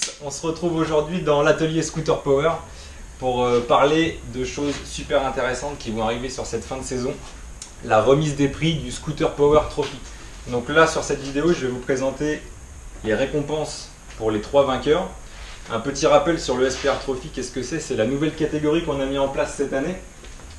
tous, on se retrouve aujourd'hui dans l'atelier Scooter Power pour parler de choses super intéressantes qui vont arriver sur cette fin de saison. La remise des prix du Scooter Power Trophy. Donc là sur cette vidéo je vais vous présenter les récompenses pour les 3 vainqueurs. Un petit rappel sur le SPR Trophy, qu'est-ce que c'est? C'est la nouvelle catégorie qu'on a mis en place cette année.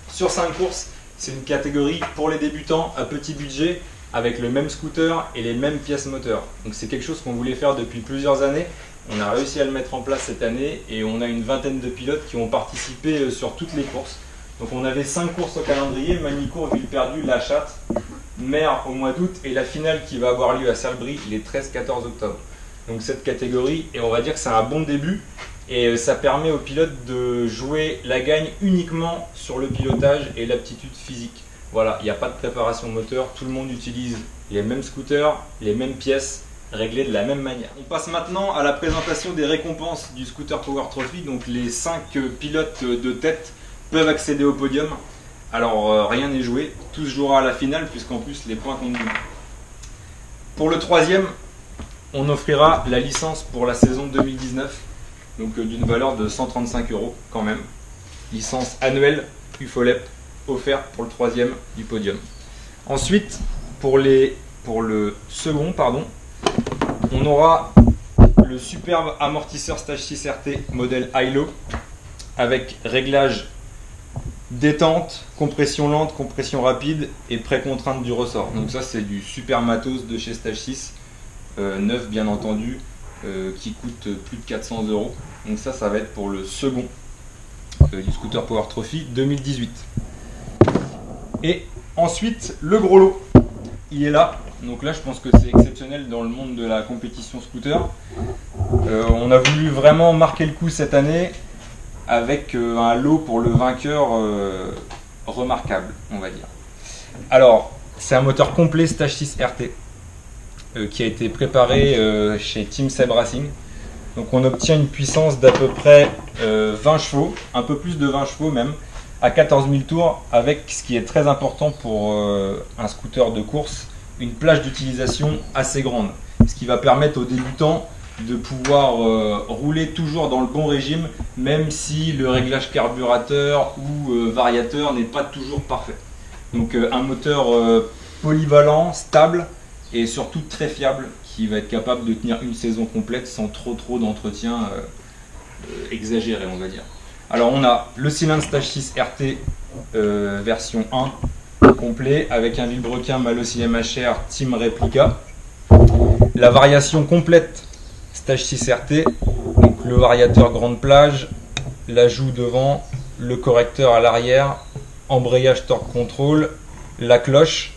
Sur 5 courses, c'est une catégorie pour les débutants à petit budget, avec le même scooter et les mêmes pièces moteurs. Donc c'est quelque chose qu'on voulait faire depuis plusieurs années. On a réussi à le mettre en place cette année et on a une vingtaine de pilotes qui ont participé sur toutes les courses. Donc on avait 5 courses au calendrier: Magny-Cours, Villeperdue, La Chatte, Mer au mois d'août et la finale qui va avoir lieu à Salbris les 13-14 octobre. Donc cette catégorie, et on va dire que c'est un bon début et ça permet aux pilotes de jouer la gagne uniquement sur le pilotage et l'aptitude physique. Voilà, il n'y a pas de préparation moteur, tout le monde utilise les mêmes scooters, les mêmes pièces, réglées de la même manière. On passe maintenant à la présentation des récompenses du Scooter Power Trophy. Donc les 5 pilotes de tête peuvent accéder au podium. Alors rien n'est joué, tout se jouera à la finale puisqu'en plus les points comptent double. Pour le troisième, on offrira la licence pour la saison 2019, donc d'une valeur de 135 € quand même. Licence annuelle UFOLEP offerte pour le troisième du podium. Ensuite, pour le second, on aura le superbe amortisseur Stage 6 RT modèle Hilo avec réglage détente, compression lente, compression rapide et pré-contrainte du ressort. Donc ça c'est du super matos de chez Stage 6, neuf bien entendu, qui coûte plus de 400 €. Donc ça va être pour le second du Scooter Power Trophy 2018. Et ensuite le gros lot, il est là. Donc là je pense que c'est exceptionnel dans le monde de la compétition scooter. On a voulu vraiment marquer le coup cette année avec un lot pour le vainqueur remarquable, on va dire. Alors c'est un moteur complet Stage 6 RT qui a été préparé chez Team Seb Racing. Donc on obtient une puissance d'à peu près 20 chevaux, un peu plus de 20 chevaux même, à 14 000 tours, avec ce qui est très important pour un scooter de course, une plage d'utilisation assez grande, ce qui va permettre aux débutants de pouvoir rouler toujours dans le bon régime, même si le réglage carburateur ou variateur n'est pas toujours parfait. Donc un moteur polyvalent, stable et surtout très fiable, qui va être capable de tenir une saison complète sans trop d'entretien exagéré, on va dire. Alors on a le cylindre Stage 6 RT version 1 complet avec un vilebrequin Malossi MHR Team Replica. La variation complète Stage 6 RT, donc le variateur grande plage, l'ajout devant, le correcteur à l'arrière, embrayage torque contrôle, la cloche.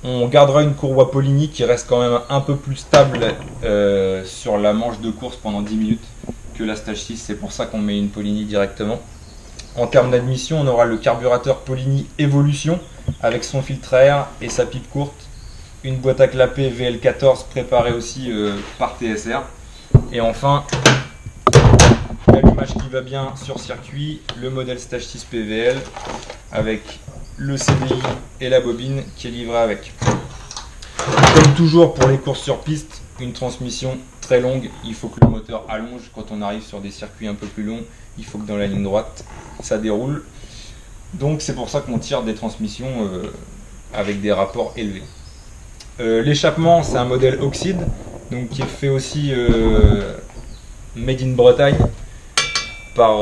On gardera une courroie Poligny qui reste quand même un peu plus stable sur la manche de course pendant 10 minutes que la Stage 6, c'est pour ça qu'on met une Poligny directement. En termes d'admission, on aura le carburateur Poligny Evolution avec son filtre à air et sa pipe courte, une boîte à clapet VL14 préparée aussi par TSR, et enfin l'allumage qui va bien sur circuit, le modèle Stage 6 PVL avec le CDI et la bobine qui est livrée avec. Comme toujours pour les courses sur piste, une transmission très longue, il faut que le moteur allonge quand on arrive sur des circuits un peu plus longs, il faut que dans la ligne droite ça déroule, donc c'est pour ça qu'on tire des transmissions avec des rapports élevés. L'échappement c'est un modèle Oxide, donc qui est fait aussi made in Bretagne par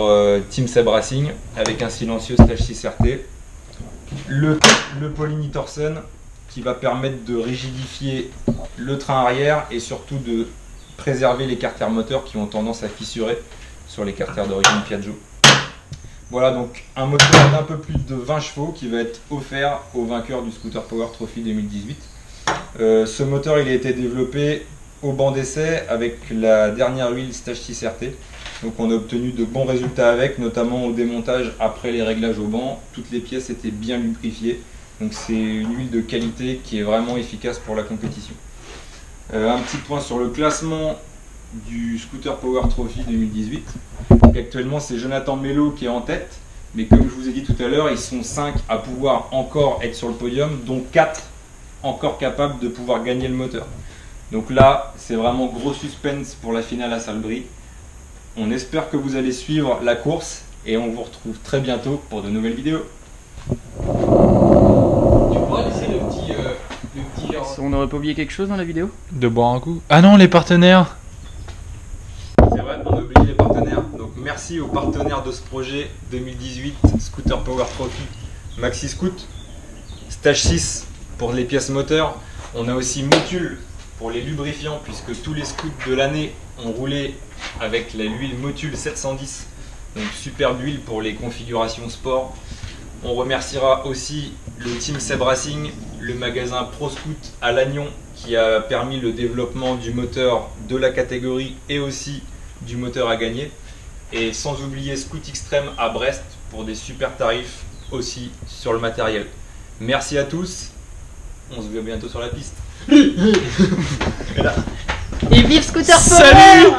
Team Seb Racing avec un silencieux Stage 6 RT. Le Poligny Torsen qui va permettre de rigidifier le train arrière et surtout de préserver les carters moteurs qui ont tendance à fissurer sur les carters d'origine Piaggio. Voilà donc un moteur d'un peu plus de 20 chevaux qui va être offert au vainqueur du Scooter Power Trophy 2018. Ce moteur il a été développé au banc d'essai avec la dernière huile Stage 6 RT. Donc on a obtenu de bons résultats avec, notamment au démontage après les réglages au banc. Toutes les pièces étaient bien lubrifiées. Donc c'est une huile de qualité qui est vraiment efficace pour la compétition. Un petit point sur le classement du Scooter Power Trophy 2018. Donc actuellement c'est Jonathan Mello qui est en tête, mais comme je vous ai dit tout à l'heure, ils sont 5 à pouvoir encore être sur le podium, dont 4 encore capables de pouvoir gagner le moteur. Donc là, c'est vraiment gros suspense pour la finale à Salbris. On espère que vous allez suivre la course et on vous retrouve très bientôt pour de nouvelles vidéos. Tu pourras laisser le petit On n'aurait pas oublié quelque chose dans la vidéo? De boire un coup. Ah non, les partenaires. C'est vrai, on a oublié les partenaires. Donc merci aux partenaires de ce projet 2018, Scooter Power Trophy, Maxi Scoot, Stage 6 pour les pièces moteurs. On a aussi Motul pour les lubrifiants, puisque tous les scouts de l'année ont roulé avec l'huile Motul 710. Donc superbe huile pour les configurations sport. On remerciera aussi le team Seb Racing, le magasin Pro Scoot à Lannion qui a permis le développement du moteur de la catégorie et aussi du moteur à gagner. Et sans oublier Scoot Extreme à Brest pour des super tarifs aussi sur le matériel. Merci à tous, on se voit bientôt sur la piste. Et vive Scooter Power! Salut!